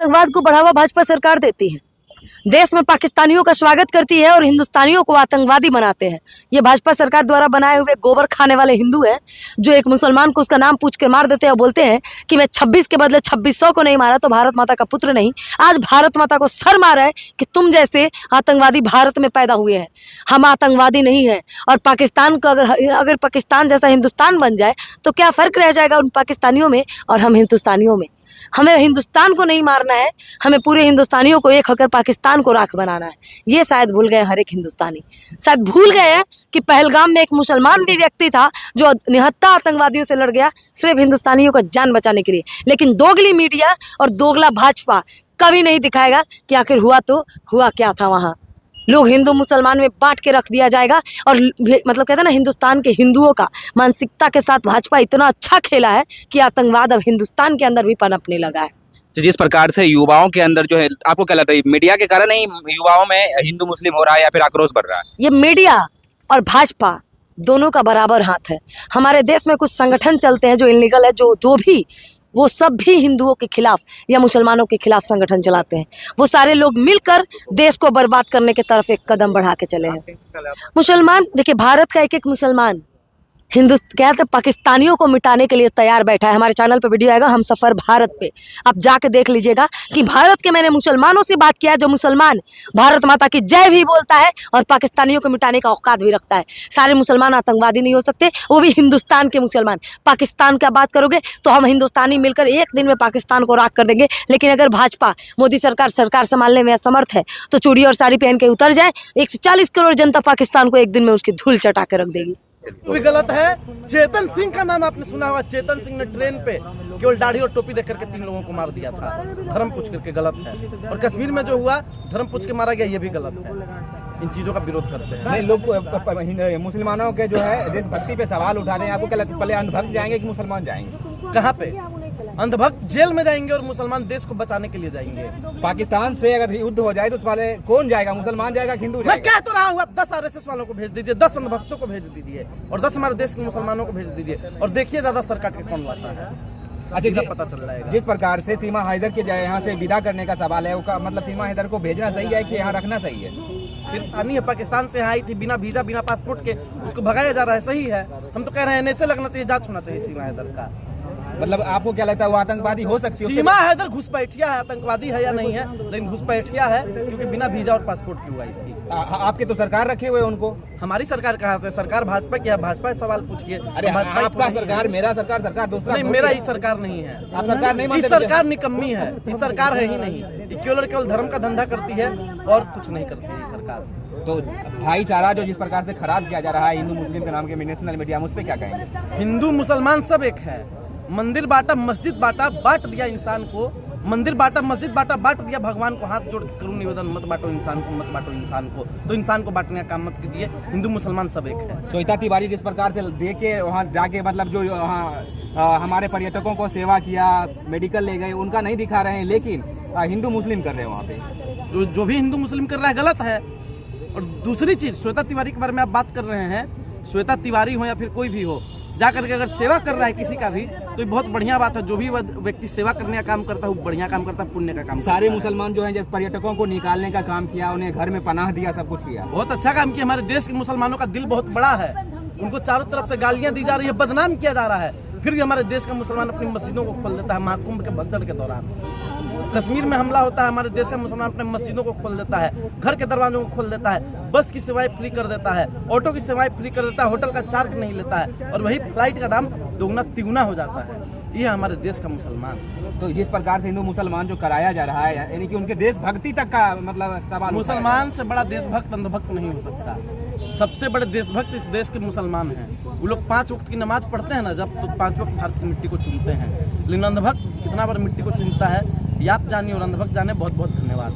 आतंकवाद को बढ़ावा भाजपा सरकार देती है, देश में पाकिस्तानियों का स्वागत करती है और हिंदुस्तानियों को आतंकवादी बनाते हैं। ये भाजपा सरकार द्वारा बनाए हुए गोबर खाने वाले हिंदू हैं, जो एक मुसलमान को उसका नाम पूछ के मार देते हैं और बोलते हैं कि मैं 26 के बदले 2600 को नहीं मारा तो भारत माता का पुत्र नहीं। आज भारत माता को शर्म आ रहा है कि तुम जैसे आतंकवादी भारत में पैदा हुए हैं। हम आतंकवादी नहीं है। और पाकिस्तान को अगर पाकिस्तान जैसा हिंदुस्तान बन जाए तो क्या फ़र्क रह जाएगा उन पाकिस्तानियों में और हम हिंदुस्तानियों में। हमें हिंदुस्तान को नहीं मारना है, हमें पूरे हिंदुस्तानियों को एक होकर पाकिस्तान को राख बनाना है। ये शायद भूल गए हर एक हिंदुस्तानी, शायद भूल गए हैं कि पहलगाम में एक मुसलमान भी व्यक्ति था जो निहत्था आतंकवादियों से लड़ गया सिर्फ हिंदुस्तानियों का जान बचाने के लिए। लेकिन दोगली मीडिया और दोगला भाजपा कभी नहीं दिखाएगा कि आखिर हुआ तो हुआ क्या था। वहाँ लोग हिंदू मुसलमान में बांट के रख दिया जाएगा और मतलब कहते हैं ना, हिंदुस्तान के हिंदुओं का मानसिकता के साथ भाजपा इतना अच्छा खेला है कि आतंकवाद अब हिंदुस्तान के अंदर भी पनपने लगा है। तो जिस प्रकार से युवाओं के अंदर जो है, आपको क्या लगता है मीडिया के कारण ही युवाओं में हिंदू मुस्लिम हो रहा है या फिर आक्रोश बढ़ रहा है? ये मीडिया और भाजपा दोनों का बराबर हाथ है। हमारे देश में कुछ संगठन चलते हैं जो इलीगल है, जो भी वो सब भी हिंदुओं के खिलाफ या मुसलमानों के खिलाफ संगठन चलाते हैं। वो सारे लोग मिलकर देश को बर्बाद करने की तरफ एक कदम बढ़ा के चले हैं। मुसलमान देखिए, भारत का एक एक मुसलमान क्या कहते हैं, पाकिस्तानियों को मिटाने के लिए तैयार बैठा है। हमारे चैनल पे वीडियो आएगा, हम सफ़र भारत पे, आप जाके देख लीजिएगा कि भारत के मैंने मुसलमानों से बात किया है, जो मुसलमान भारत माता की जय भी बोलता है और पाकिस्तानियों को मिटाने का औकात भी रखता है। सारे मुसलमान आतंकवादी नहीं हो सकते, वो भी हिंदुस्तान के मुसलमान। पाकिस्तान का बात करोगे तो हम हिंदुस्तानी मिलकर एक दिन में पाकिस्तान को राख कर देंगे। लेकिन अगर भाजपा मोदी सरकार संभालने में असमर्थ है तो चूड़ी और साड़ी पहन के उतर जाए, 140 करोड़ जनता पाकिस्तान को एक दिन में उसकी धूल चटा के रख देगी। वो भी गलत है। चेतन सिंह का नाम आपने सुना होगा। चेतन सिंह ने ट्रेन पे केवल दाढ़ी और टोपी देख करके 3 लोगों को मार दिया था, धर्म पूछ करके। गलत है। और कश्मीर में जो हुआ धर्म पूछ के मारा गया, ये भी गलत है। इन चीजों का विरोध करते हैं। नहीं, लोग मुसलमानों के जो है देशभक्ति पे सवाल उठा रहे हैं। आपको क्या लगता है, पहले अंधभक्त जाएंगे कि मुसलमान जाएंगे? कहाँ पे? अंधभक्त जेल में जाएंगे और मुसलमान देश को बचाने के लिए जाएंगे। पाकिस्तान से अगर युद्ध हो जाए तो पहले कौन जाएगा, मुसलमान जाएगा कि हिंदू जाएगा? मैं कह तो रहा हूँ, आप 10 RSS वालों को भेज दीजिए, 10 अंधभक्तों को भेज दीजिए और 10 हमारे देश के मुसलमानों को भेज दीजिए और देखिए ज्यादा सरकार के कौन लाता है। अच्छा, पता चल जाएगा। जिस प्रकार से सीमा हैदर के यहाँ से विदा करने का सवाल है, उसका मतलब सीमा हैदर को भेजना सही है कि यहाँ रखना सही है? फिर आसानी है, पाकिस्तान से आई थी बिना वीजा बिना पासपोर्ट के, उसको भगाया जा रहा है। सही है, हम तो कह रहे हैं ऐसे लगना चाहिए, जांच होना चाहिए सीमा हैदर का। मतलब आपको क्या लगता है वो आतंकवादी हो सकती है? सीमा हैदर घुसपैठिया है, आतंकवादी है या नहीं है, लेकिन घुसपैठिया है क्योंकि बिना वीजा और पासपोर्ट की आई थी। आपके तो सरकार रखे हुए उनको। हमारी सरकार कहाँ से? सरकार भाजपा की है, भाजपा से सवाल पूछिए। अरे भाजपा आपका सरकार, मेरा सरकार दूसरा नहीं, मेरा ही सरकार नहीं है। आप सरकार नहीं मानते? इस सरकार निकम्मी है, इस सरकार है ही नहीं। ये केवल धर्म का धंधा करती है और कुछ नहीं करती है सरकार। तो भाईचारा जो जिस प्रकार से खराब किया जा रहा है हिंदू मुस्लिम के नाम के नेशनल मीडिया में, उस पर क्या कहेंगे? हिंदू मुसलमान सब एक है। मंदिर बांटा, मस्जिद बांटा, बांट दिया इंसान को। मंदिर बांटा, मस्जिद बांटा, बांट दिया। भगवान को हाथ जोड़ के करूं निवेदन, मत बांटो इंसान को, मत बांटो इंसान को। तो इंसान को बांटने का काम मत कीजिए। हिंदू मुसलमान सब एक है। श्वेता तिवारी जिस प्रकार से देख के वहाँ जाके, मतलब जो वहाँ हमारे पर्यटकों को सेवा किया, मेडिकल ले गए, उनका नहीं दिखा रहे हैं, लेकिन हिंदू मुस्लिम कर रहे हैं वहाँ पे। जो भी हिंदू मुस्लिम कर रहा है गलत है। और दूसरी चीज, श्वेता तिवारी के बारे में आप बात कर रहे हैं, श्वेता तिवारी हो या फिर कोई भी हो, जाकर के अगर सेवा कर रहा है किसी का भी तो ये बहुत बढ़िया बात है। जो भी व्यक्ति सेवा करने का काम करता है वो बढ़िया काम करता है, पुण्य का काम। सारे मुसलमान जो हैं जब पर्यटकों को निकालने का काम किया, उन्हें घर में पनाह दिया, सब कुछ किया, बहुत अच्छा काम किया। हमारे देश के मुसलमानों का दिल बहुत बड़ा है। उनको चारों तरफ से गालियां दी जा रही है, बदनाम किया जा रहा है, फिर भी हमारे देश का मुसलमान अपनी मस्जिदों को खोल देता है। महाकुंभ के भगदड़ के दौरान कश्मीर में हमला होता है, हमारे देश का मुसलमान अपने मस्जिदों को खोल देता है, घर के दरवाजों को खोल देता है, बस की सेवाएं फ्री कर देता है, ऑटो की सेवाएं फ्री कर देता है, होटल का चार्ज नहीं लेता है और वही फ्लाइट का दाम दोगुना तिगुना हो जाता है। ये हमारे देश का मुसलमान। तो जिस प्रकार से हिंदू मुसलमान जो कराया जा रहा है, यानी कि उनके देशभक्ति तक का मतलब सवाल। मुसलमान से बड़ा देशभक्त अंधभक्त नहीं हो सकता। सबसे बड़े देशभक्त इस देश के मुसलमान हैं। वो लोग 5 वक्त की नमाज पढ़ते हैं ना, जब तो 5 वक्त भारत की मिट्टी को चूमते हैं। लेकिन अंधभक्त कितना बार मिट्टी को चूमता है ये आप जानिए और अंधभक्त जाने। बहुत बहुत धन्यवाद।